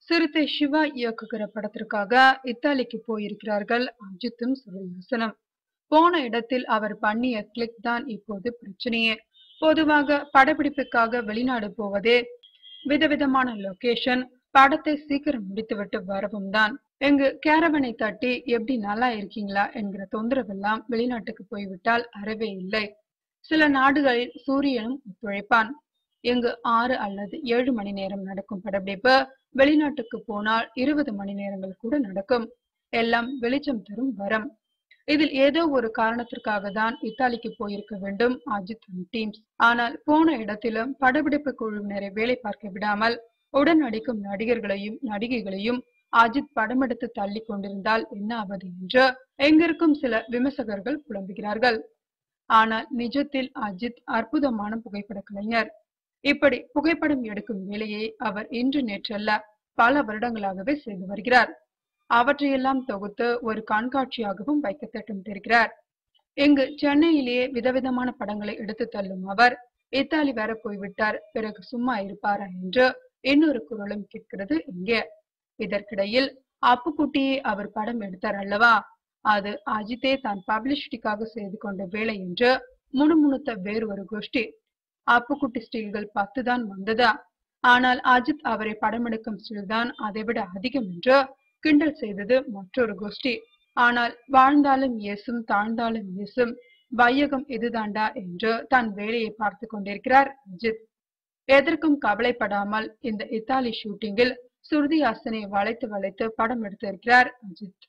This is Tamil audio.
சிறுத்தை சிவா இயக்குகிற படத்திற்காக இத்தாலிக்கு போயிருக்கிறார்கள் அஜித்தும் ஸ்ருதிஹாசனும். போன இடத்தில் அவர் பண்ணிய கிளிக் தான் இப்போது பிரச்சனையே. பொதுவாக படப்பிடிப்புக்காக வெளிநாடு போவதே விதவிதமான லொகேஷன், படத்தை சீக்கிரம் முடித்துவிட்டு வரவும் தான். எங்கு கேரவனை தட்டி எப்படி நல்லா இருக்கீங்களா என்கிற தொந்தரவெல்லாம் வெளிநாட்டுக்கு போய்விட்டால் அறவே இல்லை. சில நாடுகளில் சூரியனும் ஒத்துழைப்பான். இங்கு 6 அல்லது 7 மணி நேரம் நடக்கும் படப்பிடிப்பு வெளிநாட்டுக்கு போனால் 20 மணி நேரங்கள் கூட நடக்கும். எல்லாம் வெளிச்சம் தரும் வரம். இதில் ஏதோ ஒரு காரணத்திற்காக தான் இத்தாலிக்கு போயிருக்க வேண்டும் அஜித் டீம்ஸ். ஆனால் போன இடத்திலும் படப்பிடிப்பு குழுவினரை வேலை பார்க்க விடாமல் உடன் நடிக்கும் நடிகர்களையும் நடிகைகளையும் அஜித் படமெடுத்து தள்ளி கொண்டிருந்தால் என்ன ஆவது என்று எங்கிருக்கும் சில விமர்சகர்கள் புலம்புகிறார்கள். ஆனால் நிஜத்தில் அஜித் அற்புதமான புகைப்பட கலைஞர். இப்படி புகைப்படம் எடுக்கும் வேலையை அவர் இன்று நேற்றல்ல பல வருடங்களாகவே செய்து வருகிறார். அவற்றையெல்லாம் தொகுத்து ஒரு கண்காட்சியாகவும் வைக்க திட்டமிட்டிருக்கிறார். இங்கு சென்னையிலேயே விதவிதமான படங்களை எடுத்து தள்ளும் அவர் இத்தாலி வர போய்விட்டார், பிறகு சும்மா இருப்பாரா என்று இன்னொரு குரலும் கேட்கிறது இங்கே. இதற்கிடையில் அப்புக்குட்டியே அவர் படம் எடுத்தார் அல்லவா, அது அஜித்தே தான் பப்ளிசிட்டிக்காக செய்து கொண்ட வேலை என்று முணுமுணுத்த வேறு ஒரு கோஷ்டி. அப்புக்குட்டி ஸ்டீல்கள் 10 தான் வந்ததா, ஆனால் அஜித் அவரை படமெடுக்கும் ஸ்டீல் தான் அதைவிட அதிகம் என்று கிண்டல் செய்தது மற்றொரு கோஷ்டி. ஆனால் வாழ்ந்தாலும் ஏசும் தாழ்ந்தாலும் ஏசும் வையகம் இதுதாண்டா என்று தன் வேலையை பார்த்து கொண்டிருக்கிறார் அஜித். எதற்கும் கவலைப்படாமல் இந்த இத்தாலி ஷூட்டிங்கில் ஸ்ருதிஹாசனை வளைத்து வளைத்து படம் எடுத்திருக்கிறார் அஜித்.